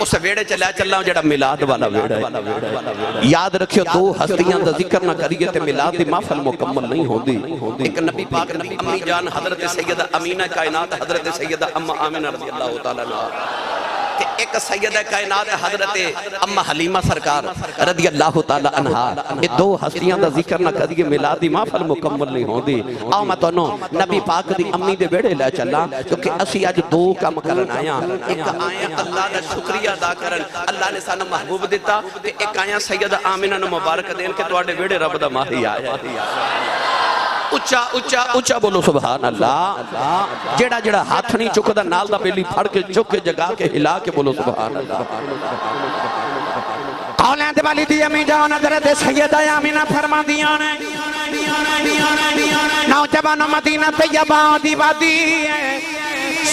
اس ویڑے چلیا چلا جڑا میلاد والا ویڑا ہے. یاد رکھیو دو ہستیاں دا ذکر نہ کریے تے میلاد دی محفل مکمل نہیں ہوندی. ایک نبی پاک دی امی جان حضرت سیدہ امینہ کائنات حضرت سیدہ اما آمنہ رضی اللہ تعالیٰ عنہ، ایک سیدہ کائنات حضرت اما حلیمہ سرکار رضی اللہ تعالیٰ عنہ. یہ دو ہستیاں دا ذکر نہ کریے میلاد دی محفل مکمل نہیں ہوندی. آؤ میں تو نبی پاک دی امی دے بیڑے لے چلا کیونکہ اسی آج دو کام کرن آیا. ایک آیا اللہ دا شکریہ ادا کرن، اللہ نے سانو محبوب دیتا، ایک آیا سیدہ آمنہ نو مبارک دین کہ تواڈے بیڑے رب دا ماہی آیا. اچھا اچھا اچھا بولو سبحان اللہ. جیڑا جیڑا ہاتھ نہیں چکدا نال دا بیلی پھڑ کے چک کے جگا کے ہلا کے بولو سبحان اللہ. قولیں دے والی دی امی جان حضرت سیدہ آمنہ فرما دیاں نے نوجوان مدینہ طیبہ دی وادی ہے.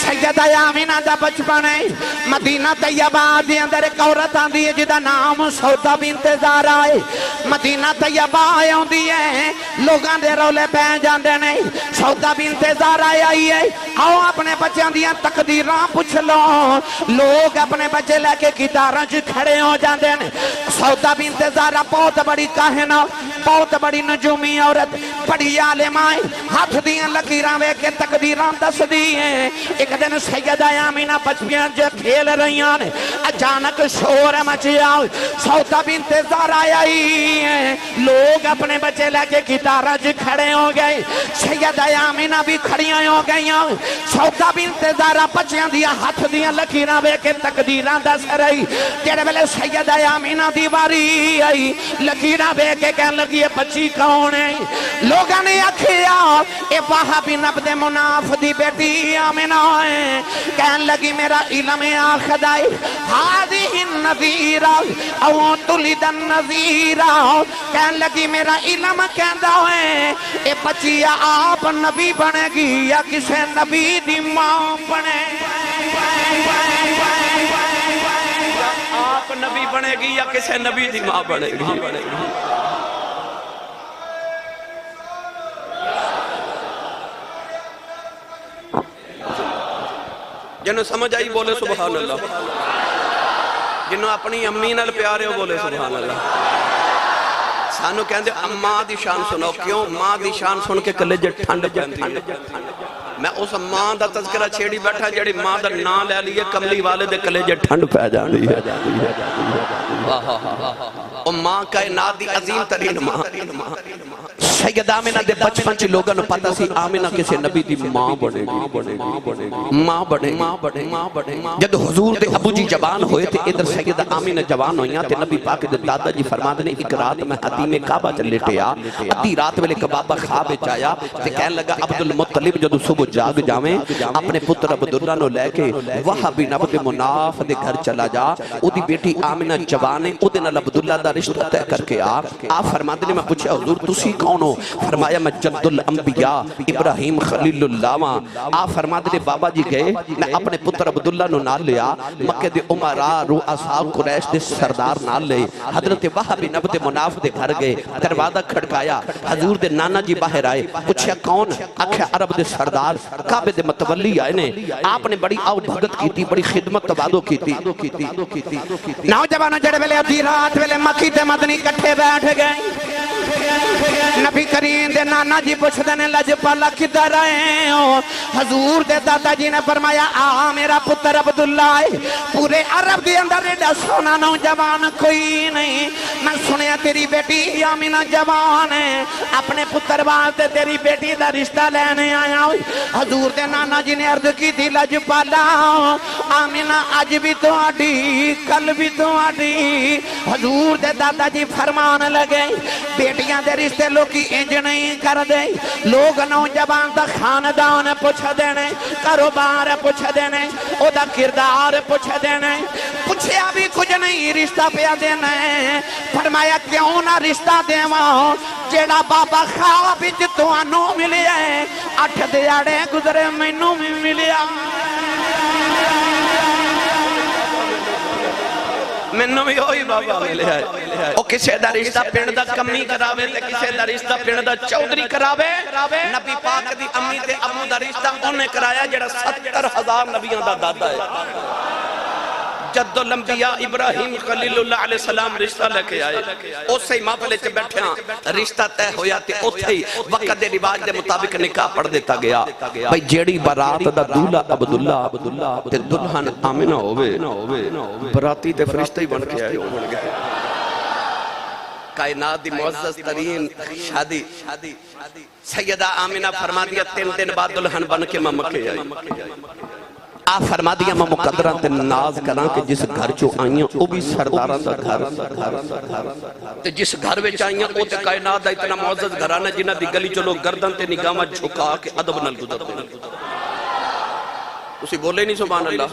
سیدہ آمنہ دا بچپن ہے مدینہ طیبہ دی اندر ایک عورت آندی ہے جدا نام سودا بنت زہرا ہے. مدینہ طیبہ آندی ہے لوگاں دے رولے پہ جاندے نہیں. سودا بنت زہرا آئی ہے. آؤ اپنے بچیاں دیاں تقدیراں پوچھ لو. لوگ اپنے بچے لے کے گٹاراں چ کھڑے ہو جاندے نے. سودا بنت زہرا بہت بڑی کاہنہ، بہت بڑی نجومی عورت، بڑی عالمہ ہے. ہاتھ دیاں لکیراں وے کے تقدیراں دس دی ہیں. ایک دن سیدہ آمنہ بچیاں جو کھیل رہیاں نے اچانک شور مچیا. سودا بنت زہرا آئی ہے. لوگ اپنے بچے لے کے گٹاراں چ کھڑے ہو گئے. سیدہ آمنہ بھی کھڑیاں ہو گئیاں. سودا بنت زہرا بچیاں دیاں ہاتھ دیاں لکیراں وے کے تقدیراں دس رہی. جڑے ویلے سیدہ آمنہ دی واری آئی لکیراں وے کے کہن لگی یہ بچی کون ہے. لوگاں نے آکھیا اے وہاب بن عبد مناف دی بیٹی آمنہ ہے. کہن لگی میرا علم آخدائی ہادی النذیرہ او تلد النذیرہ. کہن لگی میرا علم کہندا ہے اے بچی آپ نبی بنے گی یا کسے نبی دی ماں بنے آپ نبی بنے گی یا کسے نبی دی ماں بنے گی. جنہوں سمجھ آئی بولے سبحان اللہ. جنہوں اپنی امی نال پیارے ہو بولے سبحان اللہ. سانو کہندے اماں دی شان سنو. کیوں ماں دی شان سن کے کلیجے ٹھنڈ پیندی. میں اس ماں دا تذکرہ چھیڑی بیٹھا جڑی ماں دا نام لے لیے کملی والے دے کلیجے ٹھنڈ پہ جاندی ہے. او ماں کائنات دی عظیم ترین ماں. سیدہ آمنہ دے بچپن چ لوگاں نوں پتہ سی آمنہ کسے نبی دی ماں بنے گی. ماں بنے. جد حضور دے ابو جی جوان ہوئے تھے ادھر سیدہ آمنہ جوان ہوئیاں تے نبی پاک دے دادا جی فرماتے نے ایک رات میں حتیم کعبہ چ لیٹیا. ادھی رات ویلے بابا خواب وچ آیا تے کہن لگا عبد المطلب جدوں صبح جاگ جاویں اپنے پتر عبداللہ نو لے کے وہاب بن عبد مناف دے گھر چلا جا. اودی بیٹی آمنہ جوان ہے اودے نال عبداللہ دا رشتہ طے کر کے آ. آپ فرماتے نے میں پوچھا حضور تسی کون ہو؟ فرمایا میں جد الانبیاء ابراہیم خلیل اللہ ماں. آپ فرماتے نے بابا جی گئے میں اپنے پتر عبداللہ نو نال لیا. مکہ دے عمراء رؤساء قریش دے سردار نال لے حضرت وہاب بن عبد مناف دے گھر گئے. دروازہ کھڑکایا. حضور دے نانا جی باہر آئے. پوچھا کون؟ آکھیا عرب دے سردار کعبے دے متولی آئے نے. آپ نے بڑی آؤ بھگت کی تھی، بڑی خدمت تبادو کی تھی. نوجوانوں جڑے ویلے ادھی رات ویلے مکی تے مدنی کٹھے بیٹھ گئے. نبی کریم دے نانا جی پوچھتے نے لجپالا کدھر آئے ہو؟ حضور دے دادا جی نے فرمایا آ میرا پتر عبداللہ ہے. پورے عرب دے اندر ایڈا سونا نوجوان کوئی نہیں. میں سنیا تیری بیٹی آمنہ جوان ہے، اپنے پتر واسطے تیری بیٹی دا رشتہ لینے آیا ہوئی. حضور دے نانا جی نے عرض کی تھی لجپالا آمنہ اج بھی تو آڈی کل بھی تو آڈی. حضور دے دادا جی فرمان لگے بیٹیاں دے رشتے لوگی انج نہیں کر دے. لوگ نوجوان دا خاندان پوچھ دینے، کاروبار پوچھ دینے، او دا کردار پوچھ دینے. پوچھیا بھی کچھ نہیں رشتہ پیا دینے. فرمایا کیوں نہ رشتہ دیواں جیڑا بابا خواب وچ تانوں ملیا ہے 8 دیہاڑے گزرے مینوں بھی ملیا. مینوں بھی ہوئی بابا ملیا ہے. او کسے دا رشتہ پنڈ دا کمی کراوے تے کسے دا رشتہ پنڈ دا چودھری کراوے. نبی پاک دی امی تے ابو دا رشتہ انہیں کرایا جڑا 70,000 نبیوں دا دادا ہے. جد الانبیاء ابراہیم خلیل اللہ علیہ السلام رشتہ لے کے آئے اس سے محفلے چ بیٹھے ہاں رشتہ طے ہویا تے اوتھے ہی وقت دے رواج دے مطابق نکاح پڑھ دیتا گیا بھئی جیڑی برات دا دولہ عبداللہ تے دلہن آمنہ ہوئے براتی تے فرشتہ ہی بن کے آئے کائنات دی معزز ترین شادی سیدہ آمنہ فرما دیا 3 دن بعد دلہن بن کے میں مکے آئی آپ فرما دیا میں مقدران تے ناز کران کہ جس گھر چو آئیاں وہ بھی سرداران دا گھر تے جس گھر وچ آئیاں وہ تے کائنات دا اتنا معزز گھرانا جنہ دی گلی چلو گردن تے نگاہ جھکا کے ادب نال گزر دے اسی بولے نہیں سبحان اللہ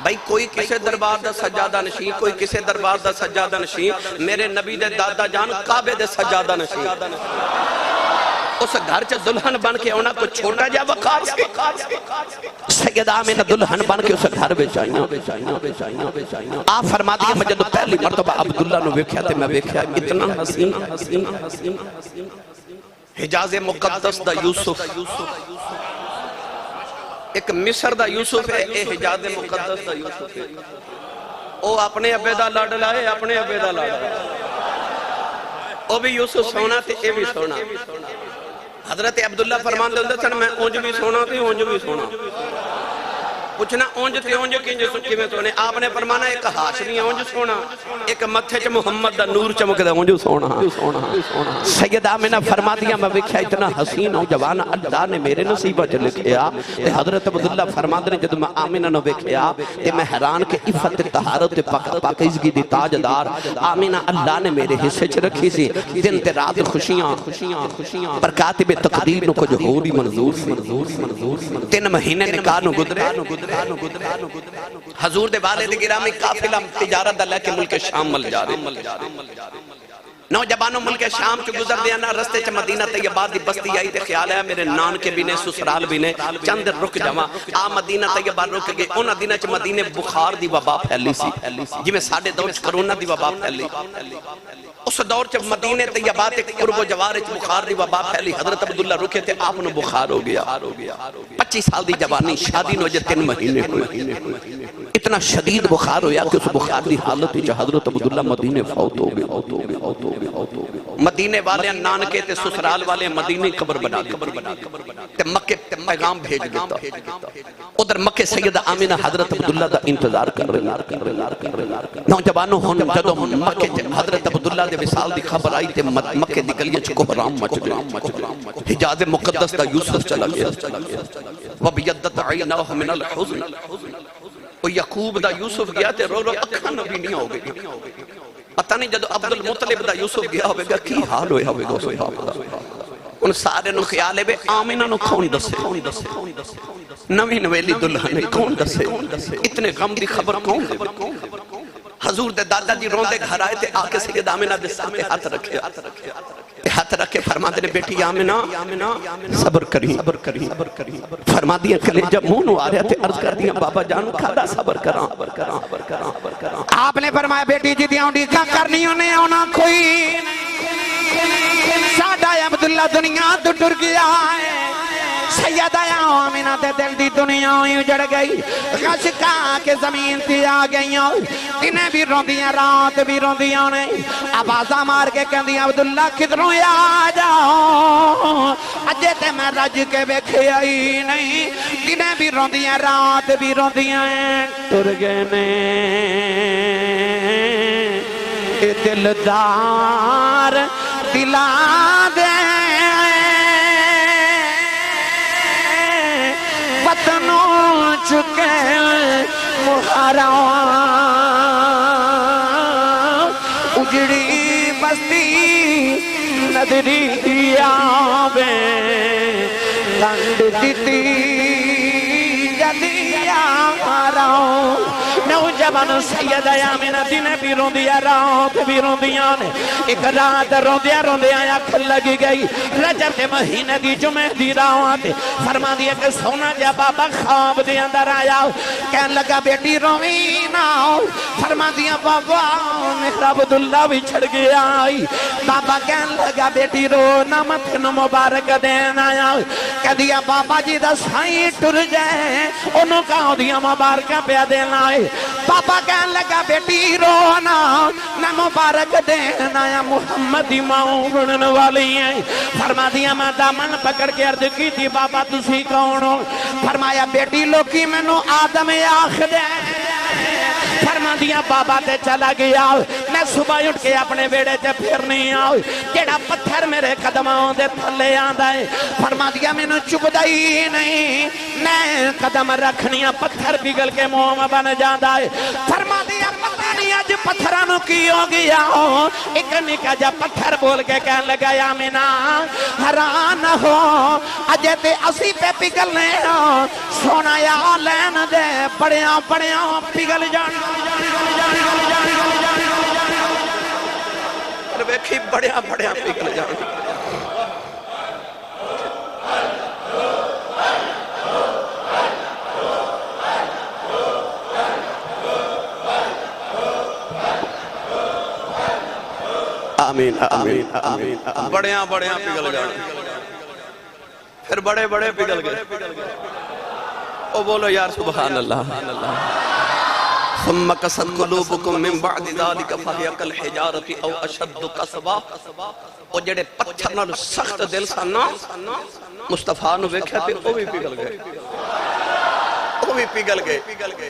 بھائی کوئی کسے دربار دا سجادہ نشین کوئی کسے دربار دا سجادہ نشین میرے نبی دے دادا جان کعبے دے سجادہ نشین اس گھر چا دلہن بن کے ہونا کو چھوٹا جا وقار سے سیدہ آمینہ دلہن بن کے اس گھر بے چاہیاں آپ فرما دیا میں جدو پہلی مرتبہ عبداللہ نو ویکھیا تے میں ویکھیا اتنا حسین حجاز مقدس دا یوسف ایک مصر دا یوسف ہے اے حجاز مقدس دا یوسف ہے او اپنے ابے دا لڑ لائے اپنے ابے دا لڑ لائے او بھی یوسف سونا تے اے بھی سونا حضرت عبداللہ فرمان دے اندر سن میں اونج بھی سونا تے اونج بھی سونا پوچھنا اونج تے اونج کی میں سونے آپ نے فرمانا ایک ہاشمی اونج سونا ایک متھے چ محمد دا نور چمک دے اونج سونا سید آمنہ فرما دیا میں وکھیا اتنا حسین ہوں جوانا اللہ نے میرے نصیبہ چ لکھیا تے حضرت عبداللہ فرما دے جب میں آمنہ نو وکھیا تے میں حیران کہ عفت طہارت پاکیزگی دی تاجدار آمنہ اللہ نے میرے حصے چ رکھی سی دن تے رات خوشیاں برکاتب تقدیر نو کچھ ہو بھی منظور سی 3 مہینے نکاح نو گزرے حضور دے والد گرامی قافلہ تجارت دا لے کے ملک شام مل جا رہے نوجوانوں ملک شام کے گزر دیا نا رستے چ مدینہ طیبہ دی بستی آئی تے خیال ہے میرے نان کے بھی نے سسرال بھی نے چند رک جاواں آ مدینہ طیبہ رک گئے انہاں دناں چ مدینے بخار دی وبا پھیلی سی جویں ساڈے دور چ کرونا دی وبا پھیلی اس دور چ مدینے طیبہ تے قرب و جوار چ بخار دی وبا پھیلی حضرت عبداللہ رکے تے آپ نو بخار ہو گیا 25 سال دی جوانی شادی نو جے 3 مہینے ہوئے اتنا شدید بخار ہویا کہ اس بخار دی حالت وچ حضرت عبداللہ مدینے فوت ہو گئے مدینے والے نانکے تے سسرال والے مدینے قبر بنا تے مکے پیغام بھیج دیتا ادھر مکے سیدہ آمنہ حضرت عبداللہ دا انتظار کر رہے نوجوانوں ہن جدو مکے حضرت عبداللہ دے وصال دی خبر آئی تے مکے دی گلیاں چ کوہرام مچ گیا حجاز مقدس دا یوسف چلا گیا وبیضت عیناہ من الحزن وہ یعقوب دا یوسف گیا تے رو رو اکھاں نبی نہیں ہو گئی پتہ نہیں جدو عبد المطلب دا یوسف گیا ہوئے گا کی حال ہوئے گا صحابہ دا ان سارے نو خیال ہے بے آمنہ نو کون دسے نوی نویلی دلہنے کون دسے اتنے غم دی خبر کون دے حضور دے دادا جی روندے گھر آئے تھے آکے سید آمنہ دے سامنے ہاتھ رکھے فرما دے بیٹی آمنہ صبر کری فرما دیا کلیجہ مونو آ رہے تھے عرض کر دیا بابا جانو کھادا صبر کران آپ نے فرمایا بیٹی جی دیاں ڈیکا کرنی انہیں ہونا کوئی ساڑھا عبداللہ دنیا تو ٹر گیا ہے سیدہ آمنہ دے دل دی دنیا اجڑ گئی غشکا کے زمین تی آ گئی انہیں بھی روندیاں رات بھی روندیاں نے آوازہ مار کے کہندی عبداللہ کدھروں آ جاؤ اجے تے میں رج کے بیکھے آئی نہیں انہیں بھی روندیاں رات بھی روندیاں ٹر گئے نے اے دلدار دلا دے وطنوں چکے محرم اجڑی بستی نظری آوے لنڈ دیتی جدی آراؤ نوجوان سید آمنہ دن بھی روندیا رات بھی روندیاں نے ایک رات روندیا آنکھ لگی گئی رجب دے مہینے دی جمعہ دی رات فرما دیا کہ سونا جا بابا خواب دے اندر آیا کہن لگا بیٹی روی نہ فرما دیا بابا میرا عبداللہ بھی چھڑ گیا بابا کہن لگا بیٹی رو نہ متن مبارک دین آیا کہدیا بابا جی دا سائیں ٹر جائے انہوں کہاں دیا مبارکہ پہ دینا ہے بابا کہن لگا بیٹی رونا نہ مبارک دینا یا محمدی ماں بڑھن والی ہیں فرما دیا میں دامن پکڑ کے عرض کی تھی بابا تسی کون ہو فرمایا بیٹی لوکی میں نو آدم آخ دے فرما دیا بابا تے چلا گیا میں صبح اٹھ کے اپنے بیڑے تے پھر نہیں آؤ جیڑا پتھر میرے قدموں دے تھلے آندہ ہے فرما دیا میں نے چپ دائی نہیں میں قدم رکھنیا پتھر پگل کے منہ بن جاندہ ہے فرما دیا پتہ نہیں آج پتھرانوں کی ہو گیا ہو ایک نکا جا پتھر بول کے کہنے لگا یا مینا حران ہو اجے تے اسی پہ پگلنے ہو سونا یا لین دے پڑیاں پگل جانا ویکھی بڑیا پگل جانا آمین آمین آمین بڑیا پگل جانا پھر بڑے پگل گئے او بولو یار سبحان اللہ ثم قست قلوبكم من بعد ذلك فهي كالحجارة او اشد قسوا او جڑے پتھر نال سخت دل سن مصطفیٰ نو ویکھیا تے او بھی پگل گئے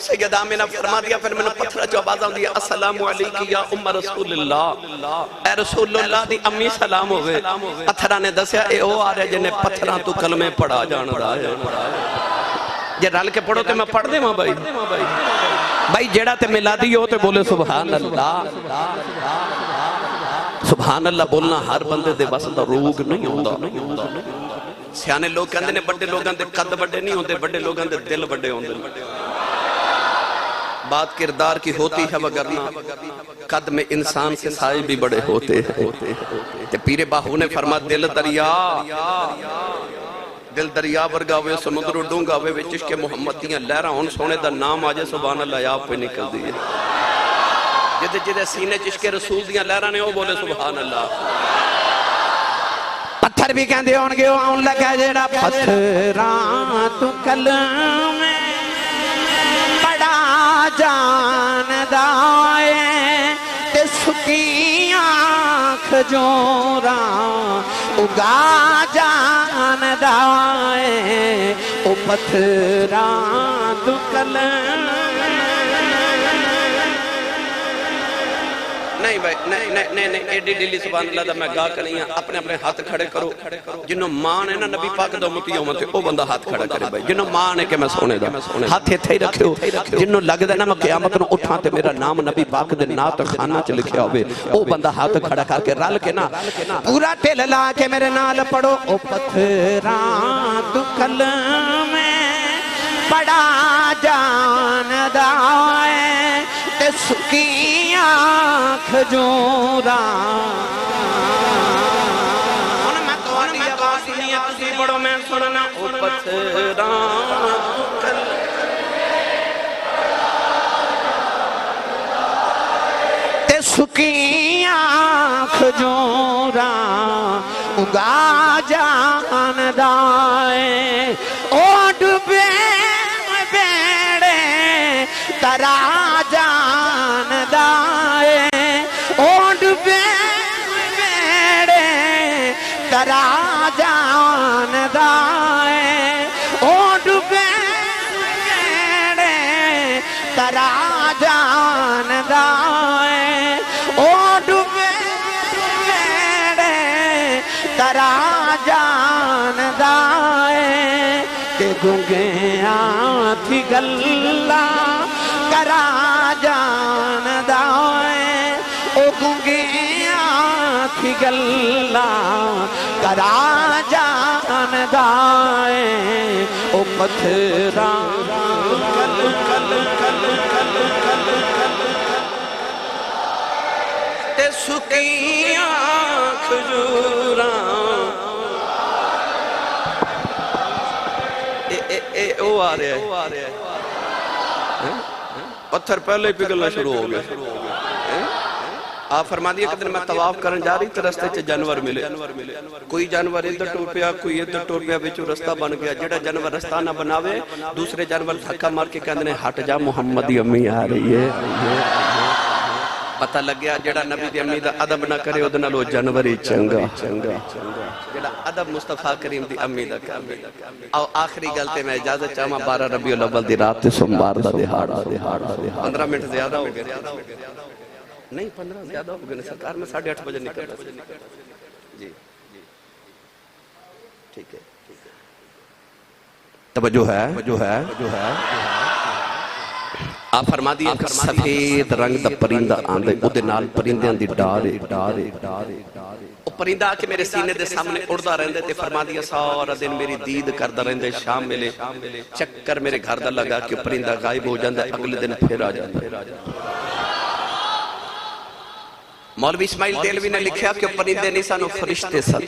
سید آمینہ فرما دیا پھر میں نے پتھر جو آواز آن دیا السلام علیکم یا ام رسول اللہ اے رسول اللہ دی امی سلام ہوئے پتھرہ نے دسیا اے او آ رہے جنہیں پتھرہ تو کلمے پڑھا جان رہا ہے یہ رل کے پڑھو تے میں پڑھ دے ماں بھائی جیڑا تے ملادی ہو تے بولے سبحان اللہ سبحان اللہ بولنا ہر بندے دے بس دا روگ نہیں ہوتا سیانے لوگ کہندے نے بڑے لوگاں دے قد بڑے نہیں ہوندے بڑے لوگاں دے دل بڑے ہوندے بات کردار کی ہوتی ہے وگرنہ قد میں انسان سے سائے بھی بڑے ہوتے ہیں تے پیر باہو نے فرما دل دریا ورگا ہوئے سمندر ڈونگا ہوئے وے چشک محمدیاں لہرہ ہون سونے دا نام آجے سبحان اللہ آپ پہ نکل دیئے جدے سینے چشک رسول دیاں لہرہ نے وہ بولے سبحان اللہ پتھر بھی کہندے ہونگے آن لگا جیڑا پتھران تو کلمے بڑا جان دائے تے سکی آنکھ جورا اگا جان دائے او پتھران تو کلمے نہیں بھائی نہیں ایڈی ڈیلی سبحان اللہ دا میں گا کریں اپنے ہاتھ کھڑے کرو جنہوں ماں نے نا نبی پاک دا امتی ہومتے او بندہ ہاتھ کھڑا کرے بھائی جنہوں ماں نے کہ میں سونے دا ہاتھ تھے ہی رکھے ہو جنہوں لگ دے نا میں قیامت نو اٹھاتے میرا نام نبی پاک دے نات خانہ چ لکھیا ہوئے او بندہ ہاتھ کھڑا کر کے رل کے نا پورا ٹیل لا کے میرے نال پڑھو او پتھران تو کلمے بڑا جان دائے تے سکی آنکھ جورا میں تو آنی آواز نہیں ہے تسی بڑھو میں سننا او پتھران تے سکی آنکھ جورا اگا جان دائے او ڈبے ترا جان دائے اوڈ بیڑے ترا جان دائے اوڈ بیڑے ترا جان دائے اوڈ بیڑے ترا جان دائے کہ گنگے آنکھ گلہ کرا جان دائے او گنگے آنکھ گلہ کرا جان دائے او پتھران تے سکی آنکھ جوران او آ رہا ہے پتھر پہلے ہی پگھلنا شروع ہو گیا آپ فرما دیا کہ میں طواف کرن جا رہی تو رستے چ جانور ملے کوئی جانور ادھر ٹور پیا کوئی ادھر ٹور پیا بچو رستہ بن گیا جڑا جانور رستہ نہ بناوے دوسرے جانور دھکا مار کے کہندے نے ہٹ جا محمد دی امی آ رہی ہے پتہ لگ گیا جڑا نبی دی امی دا ادب نہ کرے اودے نال او جانور ہی چنگا جڑا ادب مصطفیٰ کریم دی امی دا کرے او آخری گل تے میں اجازت چاہواں 12 ربیع الاول دی رات تے سوموار دا دہاڑا 15 منٹ زیادہ ہو گئے نہیں 15 زیادہ ہو گئے سرکار میں 8:30 بجے نکلتا جی ٹھیک ہے توجہ ہے آپ فرما دیا کہ سفید رنگ دا پرندہ آندے او دے نال پرندیاں دی ڈارے او پرندہ آکے میرے سینے دے سامنے اڑدا رہندے تے فرما دیا سارا دن میری دید کردا رہندے شام ملے چکر میرے گھر دا لگا کہ پرندہ غائب ہو جاندا اگلے دن پھر آ جاندا مولوی اسماعیل دیلوی نے لکھیا کہ پرندے نہیں سانو فرشتے سن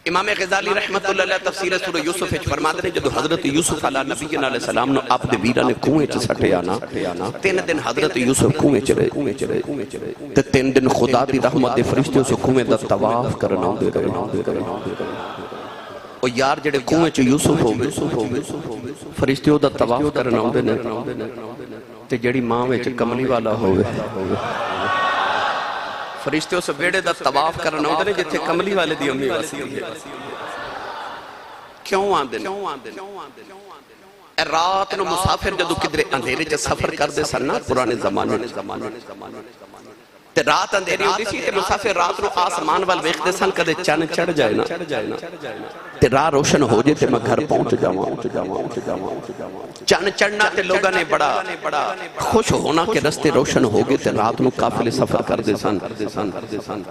امام غزالی رحمت اللہ علیہ تفسیر سورہ یوسف وچ فرماتے ہیں جدو حضرت یوسف علیہ نبی علیہ السلام نو آپ دے ویراں نے کنویں چ سٹیا نا 3 دن حضرت یوسف کنویں چ رہے تے 3 دن خدا دی رحمت دے فرشتے اس کنویں دا طواف کرن آندے رہے او یار جڑے کنویں چ یوسف ہو گئے فرشتے او دا طواف کرن آندے نے تے جڑی ماں وچ کملی والا ہوئے فرشتے اس بیڑے دا طواف کرنا ہوندے نے جتھے کملی والے دی امی واسی ہوئی ہے کیوں آندے رات نو مسافر جدو کدرے اندھیرے چا سفر کر دے سننا پرانے زمانے تے رات اندھیری ہوتی سی تے مسافر رات نو آسمان وال ویکھدے سن کدے چن چڑھ جائے نا تے راہ روشن ہو جائے تے میں گھر پہنچ جاواں چن چڑھنا تے لوگاں نے بڑا خوش ہونا کہ رستے روشن ہو گئے تے رات نو قافلے سفر کر دے سن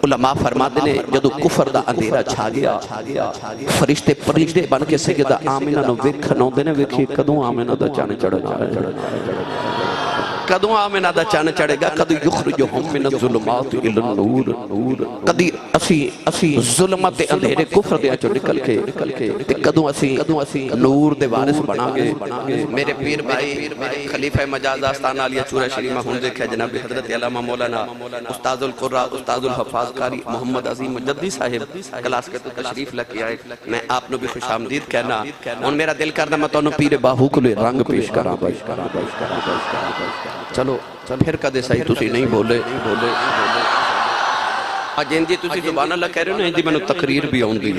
علماء فرماتے نے جدو کفر دا اندھیرا چھا گیا فرشتے پرندے بن کے سیدہ آمینہ نو ویکھن ہوندے نے ویکھی کدوں آمینہ دا چن چڑھنا ہے کدوں آمینہ دا چن چڑھے گا کدوں یخرجہم من الظلمات الی النور کدی اسی ظلمت اندھیرے کفر دے چو نکل کے کدوں اسی نور دے وارث بنا گے میرے پیر بھائی خلیفہ مجاز آستانہ علیہ چورہ شریمہ ہوں دیکھے جناب حضرت علامہ مولانا استاذ القرآن استاذ الحفاظ قاری محمد عظیم مجدی صاحب کلاس کے تو تشریف لکی آئے میں آپ نو بھی خوش آمدید کہنا ان میرا دل کرنا میں تو انو پیر باہو کو لئے رنگ پیش کرا چلو پھر کدے صحیح تسی نہیں بولے آج اندی تسی زبان اللہ کہہ رہے ہو نا اندی میں نے تقریر بھی آؤں دی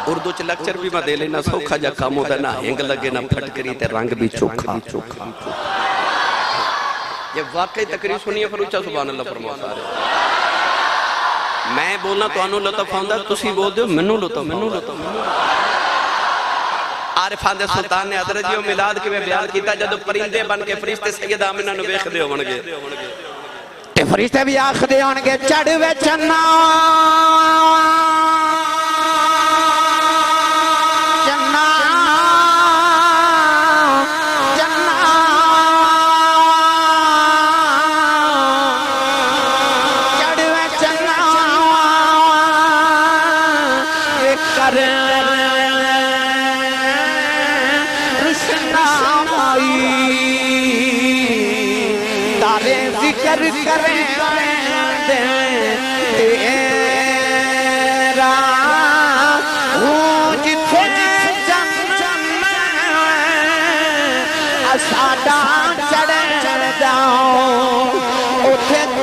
اردو چ لیکچر بھی میں دے لینا سوکھا جا کام ہوتا ہے نا ہنگ لگے نا پھٹکری تے رنگ بھی چوکھا یہ واقعی تقریر سنیے فروچہ سبحان اللہ فرماؤ سارے میں بولنا تو انو لطف آندہ تسی بول دیو منو لطف عارفان دے سلطان نے حضرت جیو ملاد کے میں بیان کیتا جدو پرندے بن کے فرشتے سید آمینہ نو بیخ دے ہونگے تے فرشتے بھی آخ دے ہونگے چڑھوے چنا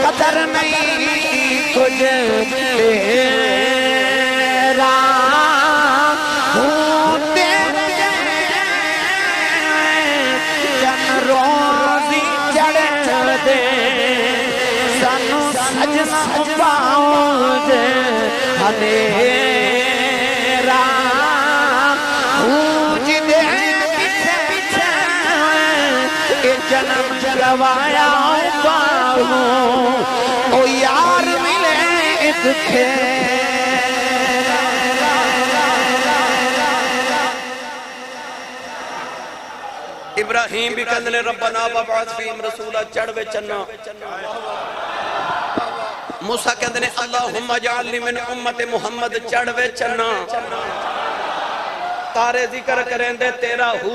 قدر نہیں کچھ تیرا ہوتے جن روزی چڑھ دے سنو سج سباؤں دے ہنیرا ہوجی دے پیچھے اے جنم جلوایا او یار ملے اتھے ابراہیم بھی کہندے ربنا وابعث فیہم رسولا چڑھوے چنا موسیٰ کہندے اللہم اجعلنی من امت محمد چڑھوے چنا تارے ذکر کریں دے تیرا ہو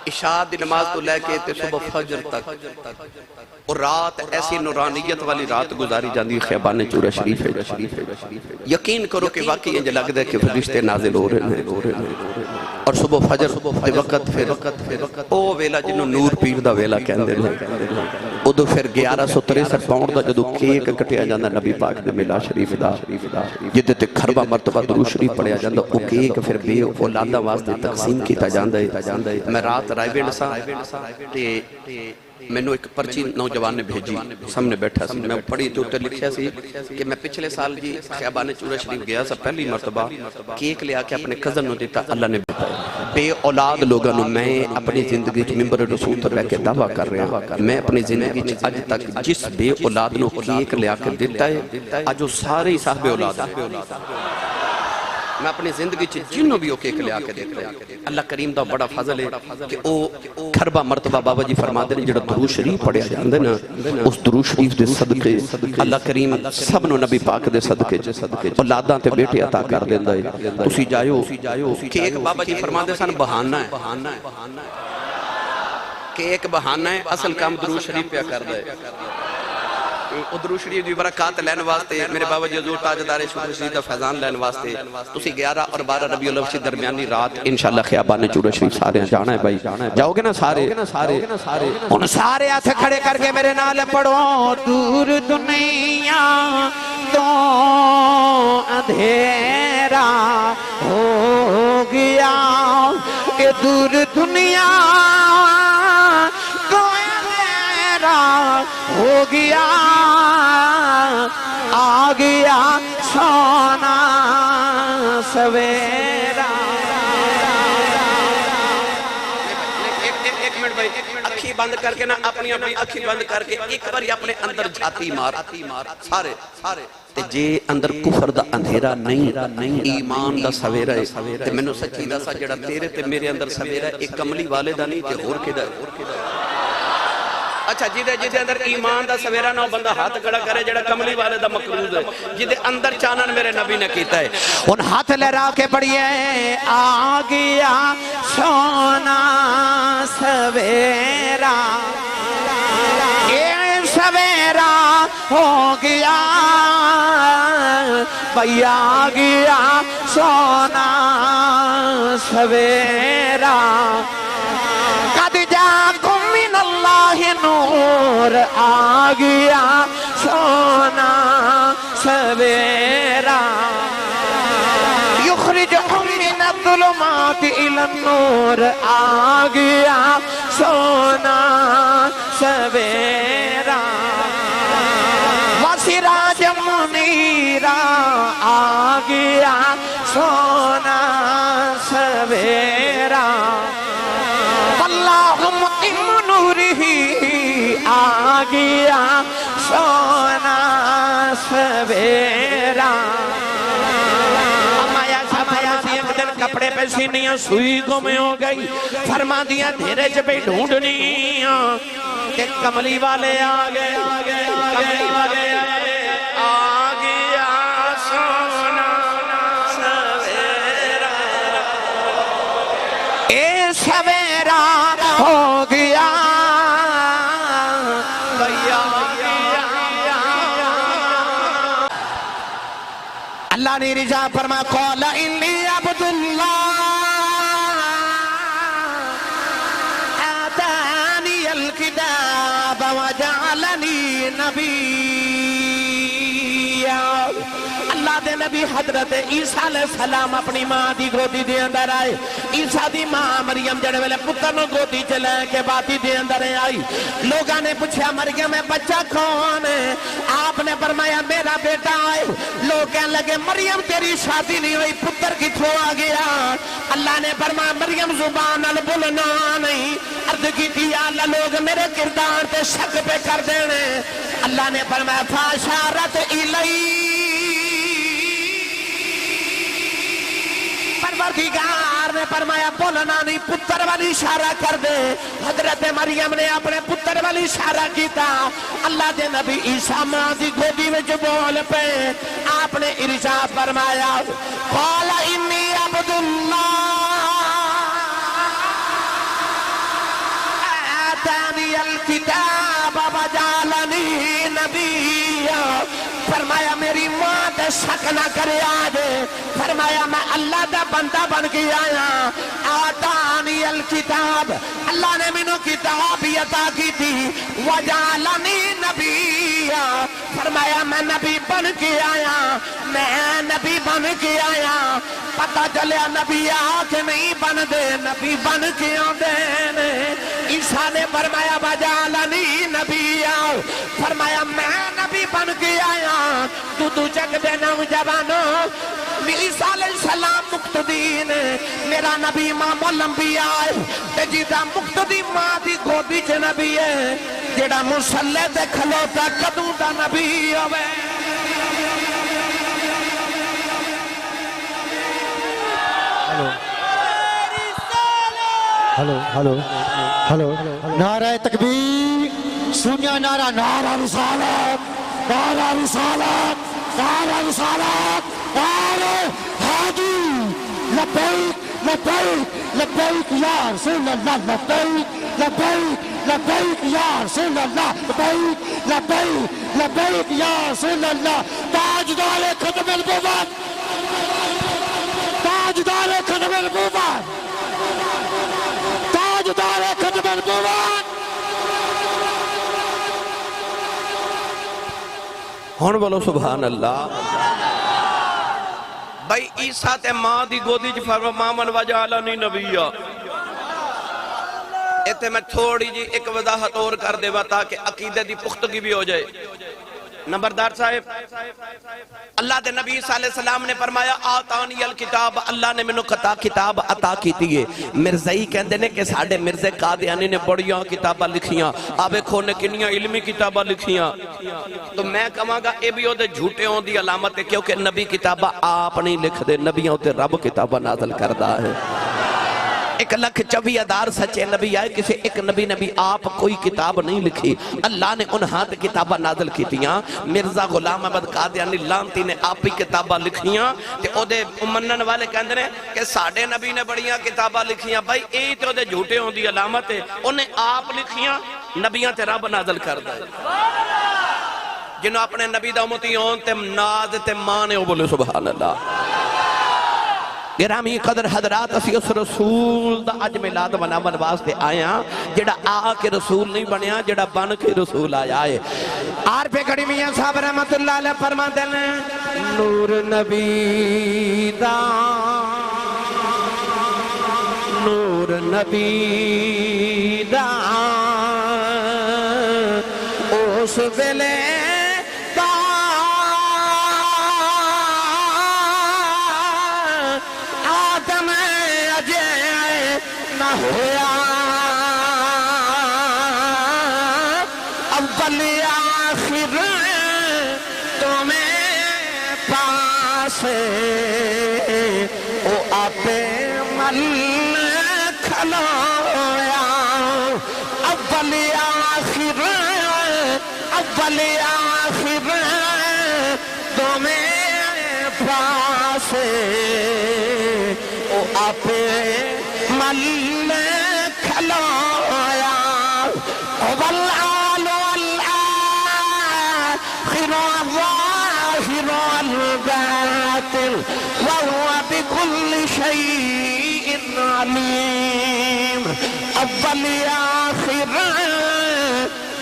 عشاء دی نماز تو لے کے تے صبح فجر تک اور رات ایسی نورانیت والی رات گزاری جاندی خیبان چورہ شریف ہے. یقین کرو کہ واقعی انج لگ دے کہ فرشتے نازل ہو رہے ہیں اور صبح فجر دے وقت پھر او ویلا جنہوں نور پیر دا ویلا کہندے ہیں ادو پھر 1163 پاؤنڈ دا جدو کیک کٹیا جاندہ نبی پاک دے میلاد شریف دا جدے تے کھربا مرتبہ درود شریف پڑھیا جاندہ او کیک پھر بے اولادہ واسطے تقسیم کیتا جاندہ ہے. میں رات رائے وینڈ سا تے میں نے ایک پرچی نوجوان نے بھیجی سامنے بیٹھا سی میں پڑھی تو اتر لکھیا سی کہ میں پچھلے سال جی خیابان چورہ شریف گیا سا پہلی مرتبہ کیک لے آکے اپنے کزن نو دیتا اللہ نے بے اولاد لوگاں نو میں اپنی زندگی چ ممبر رسول پر رہ کے دعویٰ کر رہا ہوں میں اپنی زندگی چ اج تک جس بے اولاد نو کیک لے آکے دیتا ہے آج وہ سارے صاحب اولاد ہیں میں اپنی زندگی چ جنوں بھی وہ کیک لے آکے دیتا ہے. اللہ کریم دا بڑا فضل ہے کہ او کھربا مرتبہ بابا جی فرماتے ہیں جڑا درود شریف پڑھیا جاندے نا اس درود شریف دے صدقے اللہ کریم سب نو نبی پاک دے صدقے اولاداں تے بیٹے عطا کر دیندا ہے. تسی جائیو کہ ایک بابا جی فرماتے سن بہانہ ہے کہ ایک بہانہ ہے اصل کام درود شریف پہ کردا ہے. درود شریف دی برکات لین واسطے میرے بابا جی حضور تاجدار شکر شریف دا فیضان لین واسطے تسی 11 اور 12 ربیع الاول سے درمیانی رات انشاءاللہ خیابان چورہ شریف سارے جانا ہے بھائی جاؤ گے نا سارے ان سارے ہاتھ کھڑے کر کے میرے نال پڑھو. دور دنیا تو اندھیرا ہو گیا کہ دور دنیا تو اندھیرا ہو گیا آ گیا سونا سویرا. ایک منٹ بھائی اکھی بند کر کے نا اپنی اکھی بند کر کے ایک بار اپنے اندر جھاتی مار سارے تے جے اندر کفر دا اندھیرا نہیں ایمان دا سویرا ہے تے میں نو سچی دا سا جڑا تیرے تے میرے اندر سویرا ہے ایک کملی والے دا نہیں تے ہور کے دا اچھا جدے اندر ایمان دا سویرا نہ بندہ ہاتھ کھڑا کرے جڑا کملی والے دا مقروض ہے جدے اندر چانن میرے نبی نے کیتا ہے. ان ہاتھ لہرا کے پڑھیے آ گیا سونا سویرا یہ سویرا ہو گیا بھئی آ گیا سونا سویرا. قد جاکم من اللہ نور آ گیا سونا سویرا یخرجہم من الظلمات الی النور آ گیا سونا سویرا وسراج منیرا آ گیا سونا سویرا اللہم ام نورہی آ گیا سونا سویرا. کپڑے پہ سینیاں سوئی گم ہو گئی فرما دیا دھیرے چ پہ ڈھونڈنی کہ کملی والے آگے آ گیا سونا سویرا اے سویرا ہو گیا اللہ نے رجا فرما قال انی عبداللہ آتانی الکتاب وجعلنی نبی. اللہ دے نبی حضرت عیسیٰ علیہ السلام اپنی ماں دی گودی دے اندر آئے. عیسیٰ دی ماں مریم جڑے ویلے پتر نو گودی چلے کے باتی دے اندر آئی. لوگاں نے پوچھا مریم میں بچہ کون ہے؟ آپ نے فرمایا میرا بیٹا ہے. لوگ کہنے لگے مریم تیری شادی نہیں ہوئی پتر کتھوں آ گیا؟ اللہ نے فرمایا مریم زبان البلنا نہیں عرض کی تھی اللہ لوگ میرے کردار تے شک پہ کر دینے. اللہ نے فرمایا فاشارت الی پروردگار نے فرمایا بولنا نہیں پتر والی اشارہ کر دے. حضرت مریم نے اپنے پتر والی اشارہ کیتا. اللہ دے نبی عیسیٰ ماں دی گودی میں جو بول پہ آپ نے ارشاد فرمایا قال انی عبداللہ الکتاب وجعلنی نبیا فرمایا میری ماں تے شک نہ کرے آج فرمایا میں اللہ دا بندہ بن کے آیا آتانی الکتاب اللہ نے مینوں کتاب عطا کی تھی وجعلنی نبیا فرمایا میں نبی بن کے آیا میں نبی بن کے آیا پتہ چلیا نبی آ کے نہیں بن دے نبی بن کے آدے نے عیسیٰ نے فرمایا وجعلنی نبیا فرمایا میں نبی بن کے آیا تو جگ دے نوجوانوں عیسیٰ علیہ السلام مقتدی نے میرا نبی امام الانبیاء تے جیدہ مقتدی ماں دی گودی چ نبی ہے جیڑا مصلی تے کھلوتا کدوں دا نبی ہوئے ہلو ہلو ہلو نعرہ تکبیر سنیا نعرہ نعرہ رسالت نعرہ رسالت نعرہ رسالت نعرہ حاجی لبیک لبیک لبیک یا رسول اللہ لبیک لبیک لبیک یا رسول اللہ لبیک لبیک لبیک یا رسول اللہ تاجدار ختم النبوت تاجدار ختم النبوت تاجدار ختم النبوت ہون بولو سبحان اللہ بھائی عیسیٰ تے ماں دی گودی چ فرما مامن وجعلنی نبیا ایتھے میں تھوڑی جی ایک وضاحت اور کر دے با تاکہ عقیدے دی پختگی بھی ہو جائے نمبردار صاحب اللہ دے نبی صلی اللہ علیہ وسلم نے فرمایا آتانی الکتاب اللہ نے منو کتاب عطا کی تھی مرزائی کہندے نے کہ ساڑھے مرزے قادیانی نے بڑیاں کتابہ لکھیاں آبے کھونے کنیاں علمی کتابہ لکھیاں تو میں کہاں گا اے بھی ہو دے جھوٹے ہوں دی علامت ہے کیونکہ نبی کتابہ آپ نہیں لکھ دے نبیوں تے رب کتابہ نازل کردہ ہے 1,24,000 سچے نبی آئے کسی ایک نبی آپ کوئی کتاب نہیں لکھی اللہ نے ان ہاتھ کتابہ نازل کی تیاں مرزا غلام احمد قادیانی لانتی نے آپ ہی کتابہ لکھیاں تے او دے منن والے کہندے نے کہ ساڑھے نبی نے بڑیاں کتابہ لکھیاں بھائی اے تے او دے جھوٹے ہوں دی علامت ہے انہیں آپ لکھیاں نبیاں تے رب نازل کر دے جنہوں اپنے نبی دا امتی ہون تے ناز تے مانے ہو بولے سبحان اللہ گرامی قدر حضرات اسی اس رسول دا اج میلاد مناون واسطے آیا جڑا آ کے رسول نہیں بنیا جڑا بن کے رسول آیا ہے آر پہ کڑی میاں صاحب رحمت اللہ علیہ فرماتے ہیں نور نبی دا نور نبی دا اس ویلے ہویا اول آخر تمہیں پاس او آپ مل کھلویا اول آخر تمہیں پاس او آپ مل کھلویا والآل والآخر والظاہر والباطن وهو بكل شيء عليم اول آخر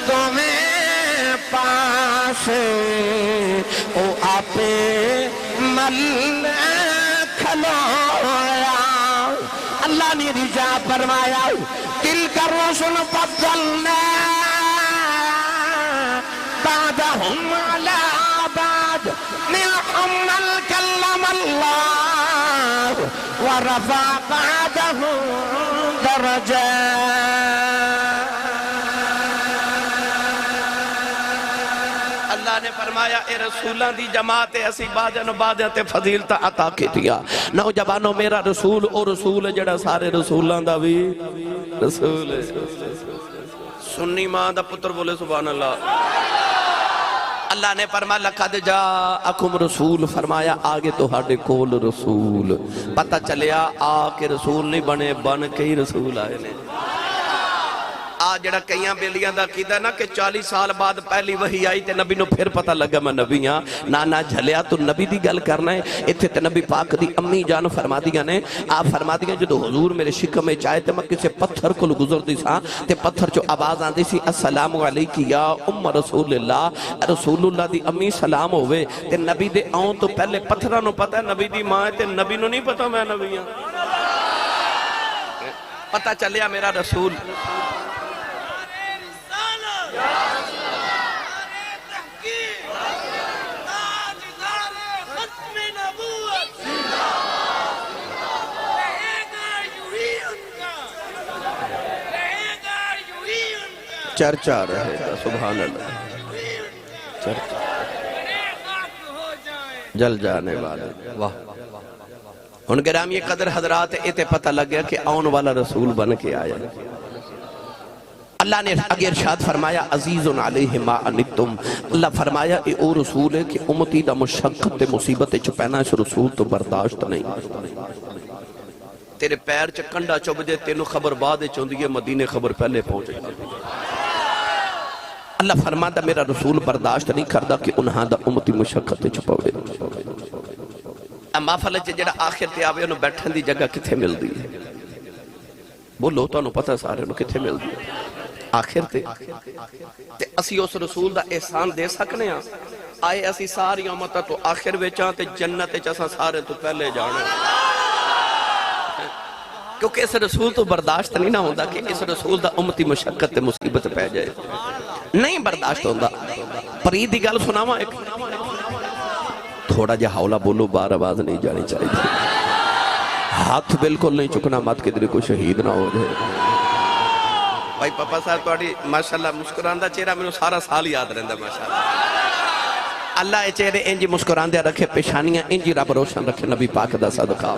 تمہیں پاس او آپ مل کھلویا اللہ نے رجا فرمایا تلک الرسل فضلنا بعدهم على بعد منهم من كلم الله ورفع بعدهم درجات اللہ نے فرمایا اے رسولان دی جماعت اسی بعدن فضیلتہ عطا کی دیا نوجوانوں میرا رسول او رسول جڑا سارے رسولان دا بھی رسول ہے سنی ماں دا پتر بولے سبحان اللہ اللہ نے فرمایا لقد جاءکم رسول فرمایا آگے تو ہاڑے کول رسول پتہ چلیا آ کے رسول نہیں بنے بن کے ہی رسول آئے نے جڑا کئیاں بیلیاں دا عقیدہ نا کہ 40 سال بعد پہلی وحی آئی تے نبی نو پھر پتہ لگا میں نبی ہاں نانا جھلیا تو نبی دی گل کرنا ہے اتھے تے نبی پاک دی امی جان فرما دیا نے آپ فرما دیا جدو حضور میرے شکم میں چاہے تے میں کسے پتھر کو گزر دی سا تے پتھر جو آواز آن دی سی السلام علیکی یا ام رسول اللہ دی امی سلام ہوئے تے نبی دے آؤں تو پہلے پتھرہ نو پتہ ہے نبی دی ماں ہے تے نبی نو نہیں پتہ میں نبی ہاں پتہ چلیا میرا رسول چرچا رہے گا سبحان اللہ جل جانے والے واہ ان گرامی قدر حضرات ایتے پتہ لگ گیا کہ آن والا رسول بن کے آیا اللہ نے اگر ارشاد فرمایا عزیز علیہ ما عنتم اللہ فرمایا اے او رسول ہے کہ امتی دا مشقت مصیبت چھپینا اس رسول تو برداشت نہیں تیرے پیر چکنڈا چوب دے تینو خبر بعد چوندی ہے مدینے خبر پہلے پہنچے اللہ فرماتا میرا رسول برداشت نہیں کردا کہ انہاں دا امتی مشقت چھپاوے اما فلج جڑا آخر تے آوے انہوں بیٹھن دی جگہ کتھے مل دی بولو تو انہوں پتہ سارے انہوں کتھے مل دی آخر تے اسی اس رسول دا احسان دے سکنے ہیں آئے اسی ساری امتہ تو آخر ویچاں تے جنت چساں سارے تو پہلے جانے کیونکہ اس رسول تو برداشت نہیں نہ ہوندہ کہ اس رسول دا امتی مشقت مصیبت پہ جائے نہیں برداشت ہوندہ پرید دی گل سناما ایک تھوڑا جا حولہ بولو بار آواز نہیں جانی چاہیے ہاتھ بالکل نہیں چکنا مات کے دل کو شہید نہ ہو جائے بھائی پاپا صاحب توڑی ماشاءاللہ مسکراندہ چہرہ میں سارا سال یاد رہندہ ماشاءاللہ اللہ اے چہرے انجی مسکراندہ رکھے پیشانیاں انجی رب روشن رکھے نبی پاک دا صدقہ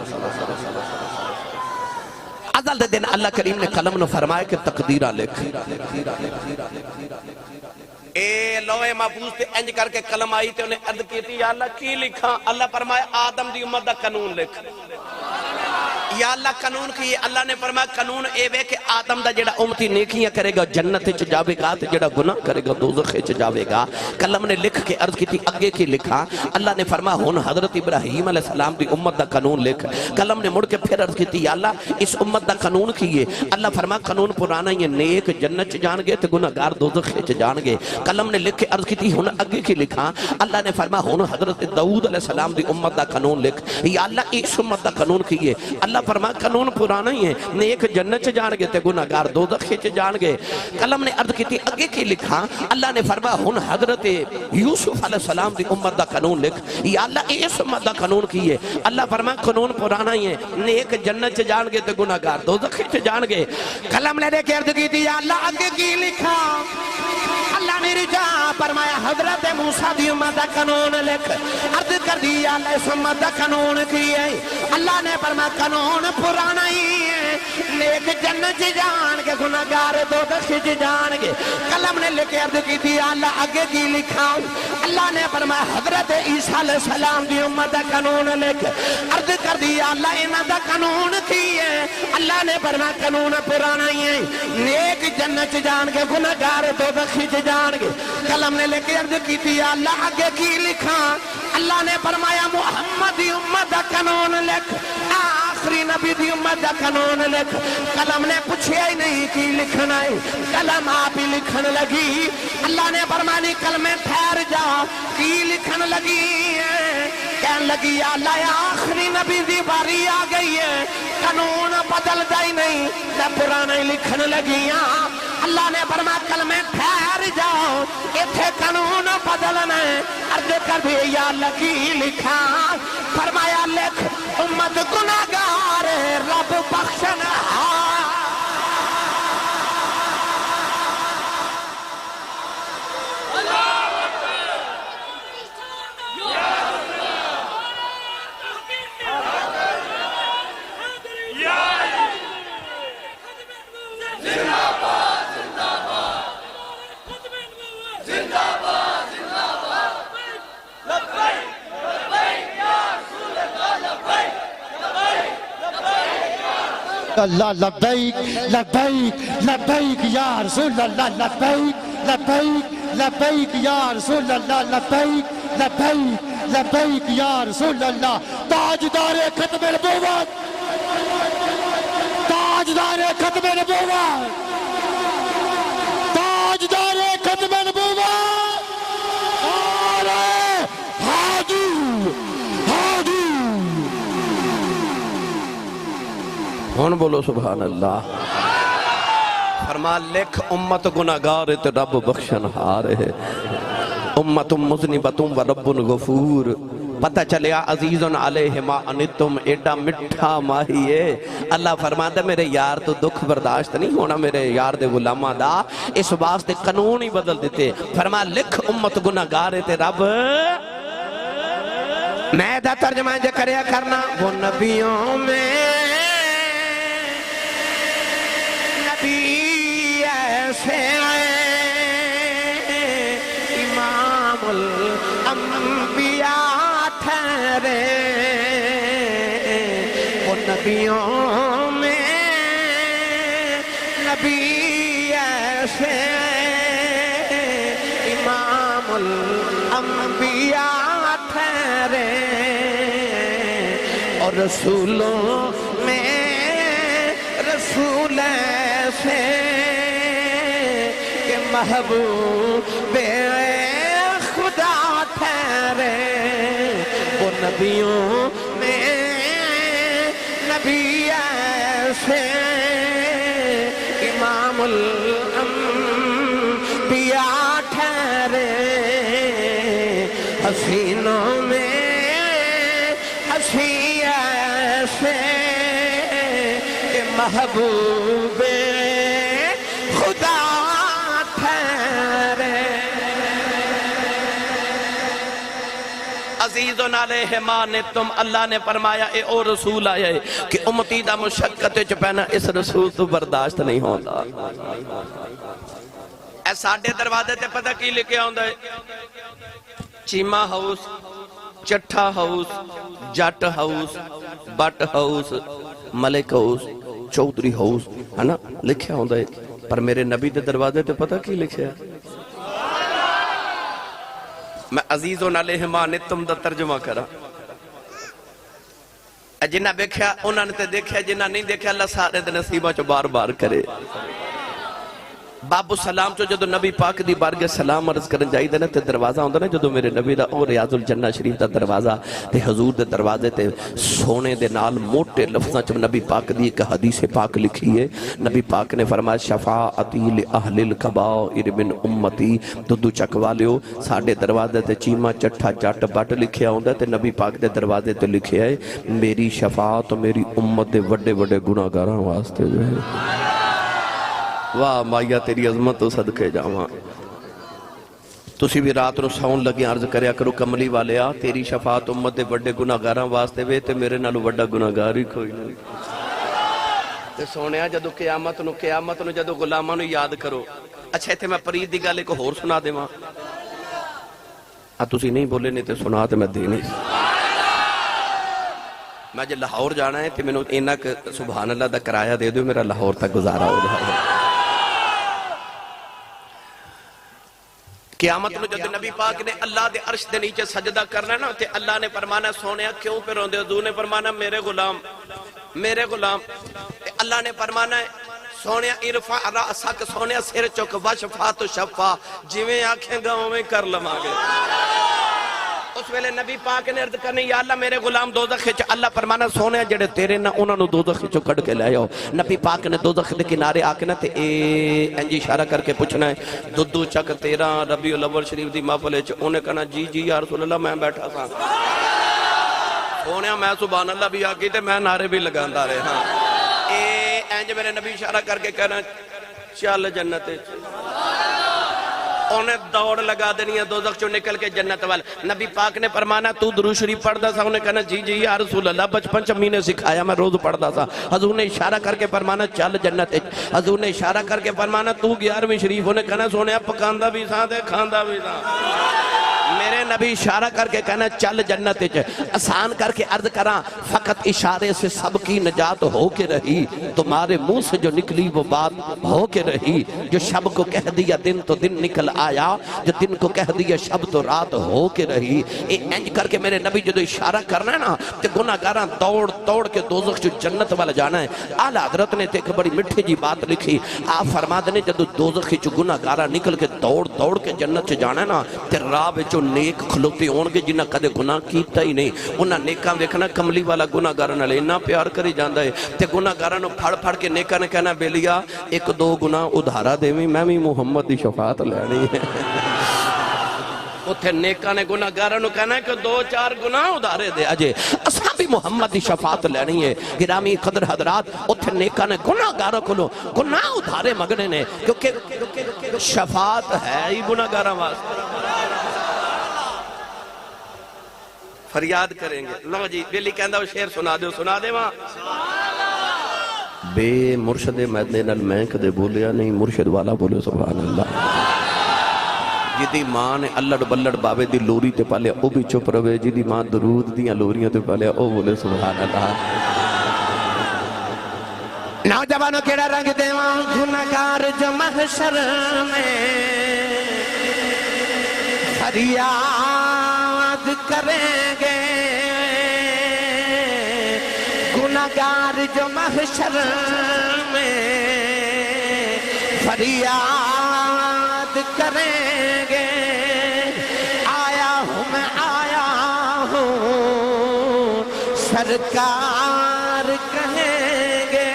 ازل دے دن اللہ کریم نے قلم نو فرمائے کہ تقدیرہ لکھ اے لوہے محفوظ تے انج کر کے قلم آئی تے انہیں عرض کی تھی یا اللہ کی لکھا اللہ فرمائے آدم دی امت دا قانون لکھ یا اللہ قانون کی اللہ نے فرمایا قانون اے وے کہ آدم دا جڑا امتی نیکیاں کرے گا جنت چ جاوے گا تے جڑا گناہ کرے گا دوزخ چ جاوے گا قلم نے لکھ کے عرض کی تھی اگے کی لکھا اللہ نے فرمایا ہن حضرت ابراہیم علیہ السلام دی امت دا قانون لکھ قلم نے مڑ کے پھر عرض کی تھی یا اللہ اس امت دا قانون کیے اللہ فرمایا قانون پرانا یہ نیک جنت چ جان گے تے گناہگار دوزخ چ جان گے قلم نے لکھ کے عرض کی تھی ہن اگے کی لکھا اللہ نے فرمایا ہن حضرت داؤد علیہ السلام دی امت دا قانون لکھ یا اللہ اس امت دا قانون کیے اللہ فرمایا قانون پرانا ہی ہے نیک جنت چ جان گے تے گناہگار دوزخ چ جان گے قلم نے عرض کی تھی اگے کی لکھا اللہ نے فرمایا ہن حضرت یوسف علیہ السلام دی امت دا قانون لکھ یا اللہ اس امت دا قانون کیے اللہ فرمایا قانون پرانا ہی ہے نیک جنت چ جان گے تے گناہگار دوزخ چ جان گے قلم نے دے کے عرض کی تھی یا اللہ اگے کی لکھا اللہ نے رجا فرمایا حضرت موسیٰ دی امت دا قانون لکھ عرض کر دی یا اللہ اس امت دا قانون کیے اللہ نے فرمایا قانون پرانا ہی ہے نیک جنت چ جان گے گناہگار دوزخ چ جان گے قلم نے لکھ کے عرض کی تھی یا اللہ اگے کی لکھا اللہ نے فرمایا حضرت عیسیٰ علیہ السلام دی امت دا قانون لکھ عرض کر دی یا اللہ انہاں دا قانون کیے اللہ نے فرمایا قانون پرانا ہی ہے نیک جنت چ جان گے گناہگار دوزخ چ جان گے قلم نے لکھ کے عرض کی تھی یا اللہ اگے کی لکھا اللہ نے فرمایا محمد دی امت دا قانون لکھ آخری نبی دی امت دا قانون لکھ قلم نے پوچھیا ہی نہیں کی لکھنا ہے قلم آپ ہی لکھن لگی اللہ نے فرمایا قلم ٹھہر جا کی لکھن لگی ہے کہن لگی یا اللہ آخری نبی دی باری آ گئی ہے قانون بدل جائی نہیں میں پرانا ہی لکھن لگی ہاں اللہ نے فرمایا کلمے ٹھہر جاؤ ایتھے قانون بدلنا ہے عرض کر بھی یا اللہ کی لکھا فرمایا لکھ امت گناہگار رب بخشنا اللہ لبیک لبیک لبیک یا رسول اللہ لبیک لبیک لبیک یا رسول اللہ لبیک لبیک لبیک یا رسول اللہ تاجدار ختم نبوت تاجدار ختم نبوت تاجدار ختم نبوت ہادی ہادی ہون بولو سبحان اللہ فرما لکھ امت گناہگار تے رب بخشن ہارے امت مذنبتم و رب غفور پتہ چلیا عزیزن علیہ ما انتم ایڈا مٹھا ماہی ہے اللہ فرماتا میرے یار تو دکھ برداشت نہیں ہونا میرے یار دے غلامہ دا اس واسطے قانون ہی بدل دیتے فرما لکھ امت گناہگار تے رب میں دا ترجمہ جو کریا کرنا وہ نبیوں میں نبی ایسے امام الانبیاء ٹھہرے وہ نبیوں میں نبی ایسے امام الانبیاء ٹھہرے اور رسولوں میں رسول ایسے کہ محبوب خدا ٹھہرے وہ نبیوں میں نبی ایسے امام الانبیاء ٹھہرے حسینوں میں حسین ایسے کہ محبوب خدا ٹھہرے عزیزن علیہ ما انتم اللہ نے فرمایا اے او رسول آئے کہ امتی دا مشقت چپینا اس رسول تو برداشت نہیں ہوتا اے ساڑھے دروازے تے پتہ کی لکھے ہوندہ ہے Cheema house Chattha house Jatt house Butt house Malik house Chaudhry house ہے نا لکھے ہوندہ ہے پر میرے نبی دے دروازے تے پتہ کی لکھے ہے میں عزیزون علیہ ما نتم دا ترجمہ کرا جنہ بیکھیا انہوں نے تے دیکھیا جنہ نہیں دیکھیا اللہ سارے دے نصیبہ چو بار بار کرے باب السلام چو جدو نبی پاک دی بارگاہ سلام عرض کرن جائی دے نا تے دروازہ ہوندہ نا جدو میرے نبی دا اور ریاض الجنہ شریف دا دروازہ تے حضور دے دروازے تے سونے دے نال موٹے لفظاں چو نبی پاک دی ایک حدیث پاک لکھی ہے نبی پاک نے فرمایا شفاعتی لأہل الکبائر من امتی دو چکوالیو ساڑھے دروازے تے چیمہ چٹھا جٹ بٹ لکھیا ہوندہ تے نبی پاک دے دروازے تے لکھیا ہے میری شفاعت و میری امت دے وڈے وڈے گناہگاراں واسطے جو ہے واہ مائیا تیری عظمت تو صدقے جاواں تسی بھی رات نو ساؤن لگے عرض کریا کرو کملی والے آ تیری شفاعت امت دے وڈے گناہگاراں واسطے وے تے میرے نالو وڈا گناہگار ہی کوئی نہیں تے سونیا جدو قیامت نو جدو غلاماں نو یاد کرو اچھا ایتھے میں پرید دی گل ایک ہور سنا دیواں تسی نہیں بولے نہیں تے سنا تے میں دے نہیں میں جے لاہور جانا ہے تے میں نو اینک سبحان اللہ دا کرایہ دے دو میرا لاہور تک گزارا ہو جائے قیامت نو جد نبی پاک نے اللہ دے عرش دے نیچے سجدہ کرنا نا تے اللہ نے فرمانا سونیا کیوں پہ روندے حضور نے فرمانا میرے غلام تے اللہ نے فرمانا ہے سونیا ارفع رأسک سونیا سر چک وشفا تو شفا جویں آنکھیں گاؤں میں کر لماگے اس ویلے نبی پاک نے عرض کرنے یا اللہ میرے غلام دوزخ چ اللہ فرمانا سونے جڑے تیرے نہ انہوں نے دوزخ چ کڑ کے لے آؤ نبی پاک نے دوزخ دے کنارے آ کے نہ تے انجی اشارہ کر کے پوچھنا ہے دو چک 13 ربیع الاول شریف دی محفل وچ انہیں کہنا جی یا رسول اللہ میں بیٹھا تھا سونے میں سبحان اللہ بھی آ گئی تے میں نعرے بھی لگاندا رہے ہاں انج میرے نبی اشارہ کر کے کہنا چل جنت انہیں دوڑ لگا دینی ہے دوزخ چو نکل کے جنت وال نبی پاک نے فرمانا تو درود شریف پڑھدا تھا انہیں کہنا جی یا رسول اللہ بچپن چمی نے سکھایا میں روز پڑھدا تھا حضور نے اشارہ کر کے فرمانا چل جنت حضور نے اشارہ کر کے فرمانا تو 11ویں شریف انہیں کہنا سونے پکاندہ بھی ساں تے کھاندہ بھی ساں میرے نبی اشارہ کر کے کہنا چل جنت وچ آسان کر کے عرض کراں فقط اشارے سے سب کی نجات ہو کے رہی تمہارے منہ سے جو نکلی وہ بات ہو کے رہی جو شب کو کہہ دیا دن تو دن نکل آیا جو دن کو کہہ دیا شب تو رات ہو کے رہی انج کر کے میرے نبی جدو اشارہ کرنا ہے نا تے گناہگاراں دوڑ دوڑ کے دوزخ جو جنت والا جانا ہے اعلیٰ حضرت نے تے ایک بڑی مٹھی جی بات لکھی آپ فرما دینے جدو دوزخ جو گناہگاراں نکل کے دوڑ دوڑ کے جنت سے جانا ہے نا تے راہ جو نیک کھلوتے ہون گے جنہ کدے گناہ کیتا ہی نہیں انہاں نیکاں ویکھنا کملی والا گناہگاراں نال اتنا پیار کری جاندا ہے تے گناہگاراں نو پھڑ پھڑ کے نیکاں نے کہنا بیلیا ایک دو گناہ ادھارا دیویں میں بھی محمد دی شفاعت لینی ہے اتھے نیکاں نے گناہگاراں نو کہنا ہے کہ دو چار گناہ ادھارے دے اجے اساں بھی محمد دی شفاعت لینی ہے گرامی قدر حضرات اتھے نیکاں نے گناہگاراں کو گناہ ادھارے مگنے نے کیونکہ شفاعت ہے ہی گناہگاراں واسطے فریاد کریں گے لو جی بیلی کہندہ وہ شعر سنا دے وہاں بے مرشد میدنے نال میں کدے بولیا نہیں مرشد والا بولے سبحان اللہ جدی ماں نے اللڑ بلڑ بابے دی لوری تے پالے او بھی چپ روے جدی ماں درود دیاں لوریاں تے پالے او بولے سبحان اللہ نوجوانوں کیڑا رنگ دیوان گناہگار جو محشر میں فریاد کریں گے گناہگار جو محشر میں فریاد کریں گے آیا ہوں سرکار کہیں گے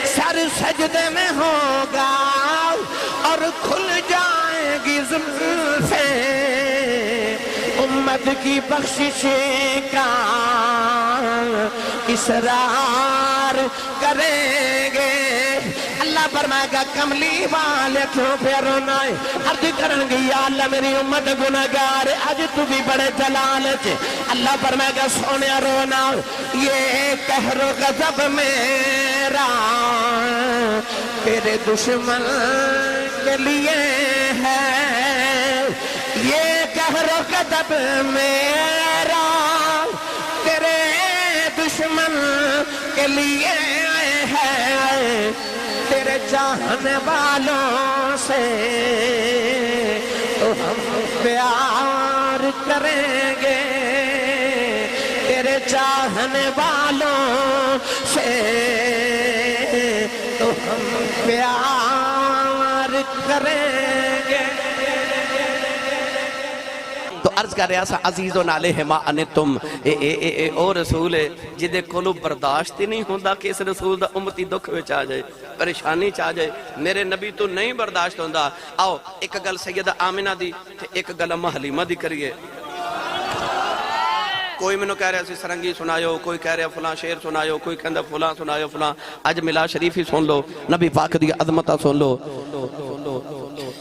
سر سجدے میں ہوگا اور کھل جائیں گی زلفیں امت کی بخشش کا اصرار کریں گے اللہ فرمائے گا کملی والے کیوں پہ رونا ہے عرض کریں گے یا اللہ میری امت گناہگار آج تو بھی بڑے جلال چھے اللہ فرمائے گا سونے رونا یہ قہر و غضب میرا تیرے دشمن کے لیے ہے یہ قہر و غضب میرا تیرے دشمن کے لیے ہے تیرے چاہنے والوں سے تو ہم پیار کریں گے تیرے چاہنے والوں سے تو ہم پیار کریں گے تو عرض کر رہا سا عزیزون علیہما انتم او رسول ہے جدے کولو برداشت ہی نہیں ہوندہ کہ اس رسول دا امتی دکھ وچ آ جائے پریشانی چاہ جائے میرے نبی تو نہیں برداشت ہوندہ آؤ ایک گل سیدہ آمنہ دی ایک گل امہ حلیمہ دی کریے کوئی منو کہہ رہا سی سرنگی سنایو کوئی کہہ رہا فلاں شعر سنایو کوئی کہندہ فلاں سنایو فلاں آج ملا شریفی سن لو نبی پاک دی عظمتہ سن لو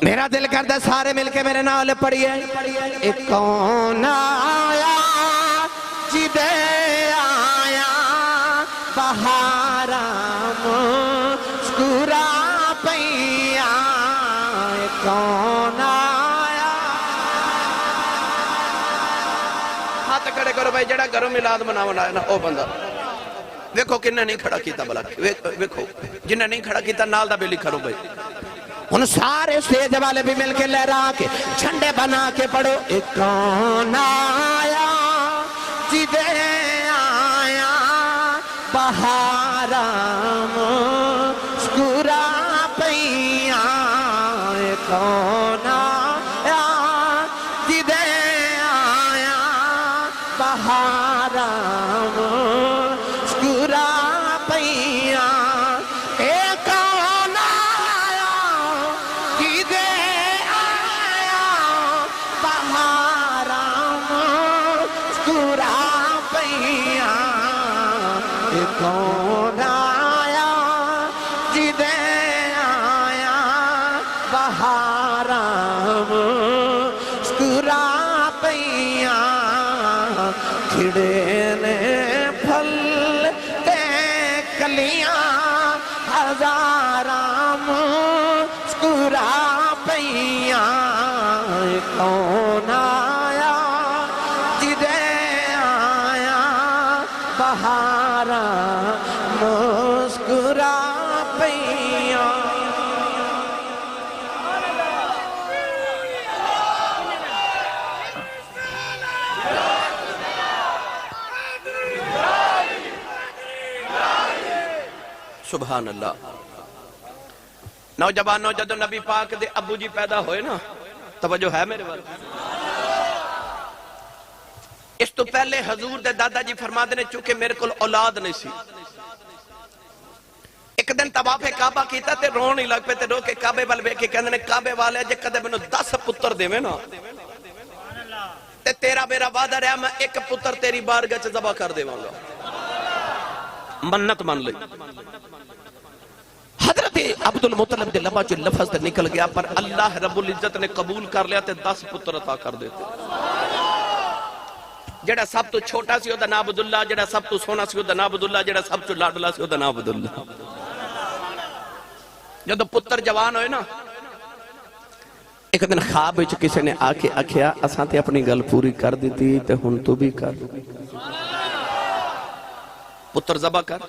میرا دل کردہ سارے مل کے میرے نال پڑھئے ایک کون آیا جدے آیا بہارا مسکرا پیا ایک کون آیا ہاتھ کڑے کرو بھائی جڑا گھروں میلاد مناونا ہے نا او بندہ ویکھو کننے نہیں کھڑا کیتا بلا ویکھو جنہیں نہیں کھڑا کیتا نال دا بیلی کھڑو بھائی ان سارے سٹیج والے بھی مل کے لہرا کے جھنڈے بنا کے پڑھو ایک کون آیا جدے آیا بہارا مسکرا پیا ایک کون آیا جدے آیا بہارا مسکرا پیا ایک کون آیا جدے آیا بہارا مسکرا پیا ایک کون آیا جدے آیا بہارا مسکرا پیا کھڑے نے پھل تے کلیاں ہزاراں مسکرا پیا کون آیا بہاراں مسکرا پیاں سبحان اللہ نوجوانوں جدو نبی پاک دے ابو جی پیدا ہوئے نا توجہ ہے میرے وقت اس تو پہلے حضور دے دادا جی فرما دینے چونکہ میرے کو اولاد نہیں سی ایک دن طواف کعبہ کیتا تے رون ہی لگ پہ تے رو کے کعبے والے بے کے کہنے کعبے والے جے کدے میں 10 پتر دے میں نا تے تیرا میرا وعدہ رہا میں ایک پتر تیری بارگاہ چ ذبح کر دے گا منت مان لئی حضرت عبدالمطلب دے لبا جو لفظ تے نکل گیا پر اللہ رب العزت نے قبول کر لیا تے 10 پتر عطا کر دیتے جڑا سب تو چھوٹا سی ہوتا نام عبداللہ جڑا سب تو سونا سی ہوتا نام عبداللہ جڑا سب تو لاڈلا سی ہوتا نام عبداللہ جب پتر جوان ہوئے نا ایک دن خواب وچ کسی نے آ کے آکھیا اساں تے اپنی گل پوری کر دیتی تے ہن تو بھی کر پتر ذبح کر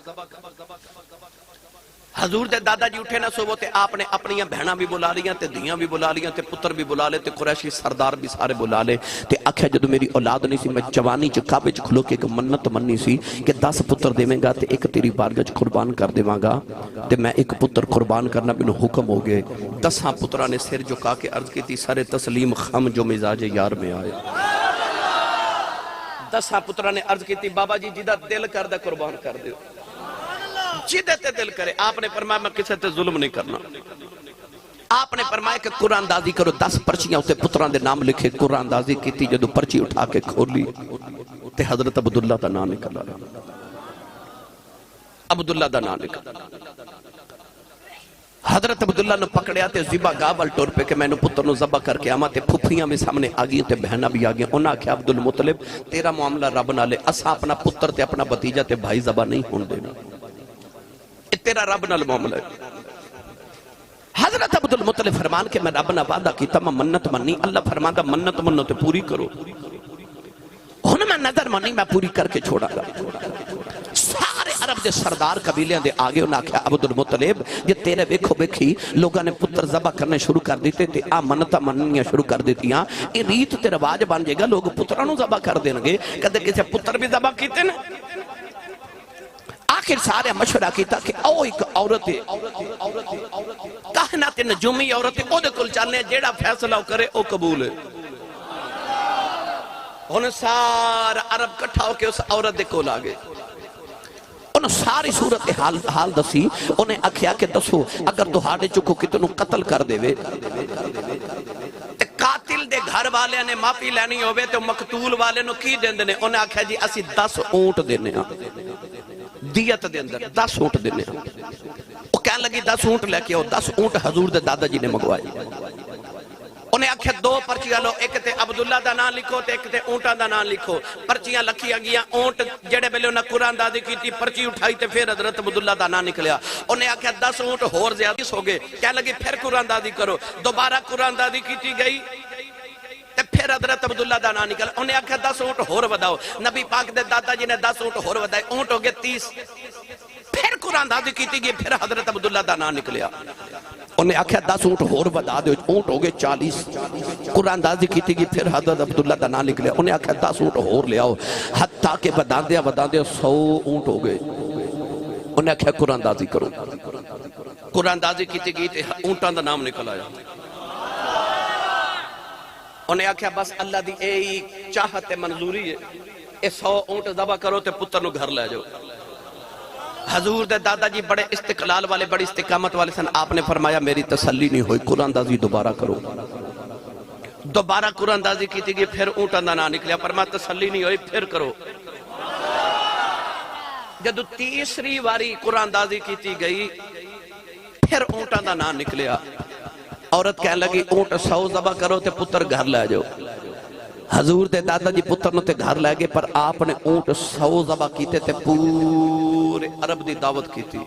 حضور دے دادا جی اٹھے نہ سو تے آپ نے اپنی بہناں بھی بلا لیاں تے دیاں بھی بلا لیاں تے پتر بھی بلا لے تے قریشی سردار بھی سارے بلا لے تے آکھیا جدو میری اولاد نہیں سی میں جوانی چ کعبے چ کھلو کے ایک منت مننی سی کہ 10 پتر دیویں گا تے ایک تیری بارگاہ چ قربان کر دیواں گا تے میں ایک پتر قربان کرنا مینوں حکم ہو گئے 10 پتراں نے سر جھکا کے عرض کی سر تسلیم خم جو مزاج یار میں آئے 10 پتراں نے عرض کی بابا جی جدا دل کر دے قربان کر دیو جدے تے دل کرے آپ نے فرمایا میں کسے تے ظلم نہیں کرنا آپ نے فرمایا کہ قرآن دازی کرو 10 پرچیاں اسے پتران دے نام لکھے قرآن دازی کی تھی جدو پرچی اٹھا کے کھولی تے حضرت عبداللہ دا نام نکلا عبداللہ دا نام نکلا حضرت عبداللہ نے پکڑیا تے زبا گاول ٹور پہ کہ میں نے پتر نو ذبح کر کے آما تے پھپھیاں میں سامنے آگئی تے بہنہ بھی آگئی انہاں کہ عبدالمطلب تیرا معاملہ رب نہ لے اسا اپنا پتر تے اپنا بتیجہ تے بھائی ذبح نہیں ہون دینا تیرا رب نال معاملہ ہے حضرت عبدالمطلب فرمان کہ میں رب نہ وعدہ کیتا میں منت منی اللہ فرمان دا منت منو تے پوری کرو ہن میں نظر منی میں پوری کر کے چھوڑا گا سارے عرب دے سردار قبیلیاں دے آگے انہاں کہا عبدالمطلب یہ تیرے ویکھو ویکھی لوگاں نے پتر ذبح کرنے شروع کر دیتے تے آ منتہ مننیاں شروع کر دیتی ہاں یہ ریت تے رواج بن جائے گا لوگ پترانوں ذبح کر دیں گے کدے کسے پتر بھی ذبح کیتے نا آخر سارے مشورہ کیتا کہ او ایک عورت کہنات نجومی عورت او دے کل چلنے جیڑا فیصلہ کرے او قبول ہے انہیں سارا عرب کٹھا ہو کے اس عورت دے کول آگے انہیں ساری صورت حال دسی انہیں اکھیا کہ دسو اگر تو ہاڑے چکو کتنو قتل کر دے وے قاتل دے گھر والے نے معافی لینی ہوئے تو مقتول والے نو کی دیں دینے انہیں اکھیا جی اسی 10 اونٹ دینے ہاں دیت دے اندر 10 اونٹ دینے ہاں وہ کہنے لگی 10 اونٹ لے کے 10 اونٹ حضور دے دادا جی نے مگوائی انہیں اکھیا 2 پرچیاں لو ایک تے عبداللہ دا نام لکھو تے ایک تے اونٹاں دا نام لکھو پرچیاں لکھی گیا اونٹ جڑے بلے انہیں قرآن دادی کی تھی پرچی اٹھائی تے پھر حضرت عبداللہ دا نام نکلیا انہیں اکھیا 10 اونٹ ہور زیادہ ہو گئے کہنے لگی پھر قرآن دادی کرو دوبارہ قرآن دادی کی تھی گئی تے پھر حضرت عبداللہ دا نام نکلا انہیں اکھیا 10 اونٹ ہور وداؤ نبی پاک دے دادا جی نے 10 اونٹ ہور ودائے اونٹ ہو گئے 30 پھر قرآن دادی کی تھی گئی پھر حضرت عبداللہ دا نام نکلیا انہیں آکھیا 10 اونٹ ہور بدا دے اونٹ ہو گئے 40 قرآن دازی کی تھی پھر حضرت عبداللہ دا نام نکلیا انہیں آکھیا 10 اونٹ ہور لے آؤ حتیٰ کہ بدا دیا 100 اونٹ ہو گئے انہیں آکھیا قرآن دازی کرو قرآن دازی کی تھی اونٹان دا نام نکل آیا انہیں آکھیا بس اللہ دی اے چاہت منظوری ہے اے 100 اونٹ ذبح کرو تے پتر نو گھر لے جاؤ حضور دے دادا جی بڑے استقلال والے بڑی استقامت والے سن آپ نے فرمایا میری تسلی نہیں ہوئی قرآن دازی دوبارہ کرو دوبارہ قرآن دازی کی تھی پھر اونٹاں دا نام نکلیا فرمایا تسلی نہیں ہوئی پھر کرو جدو تیسری واری قرآن دازی کی تھی گئی پھر اونٹاں دا نام نکلیا عورت کہنے لگی اونٹ 100 ذبح کرو تے پتر گھر لے جاؤ حضور دے دادا جی پتر نو تے گھر لے گئے پر آپ نے اونٹ 100 ذبح کیتے تے پورے عرب دی دعوت کی تھی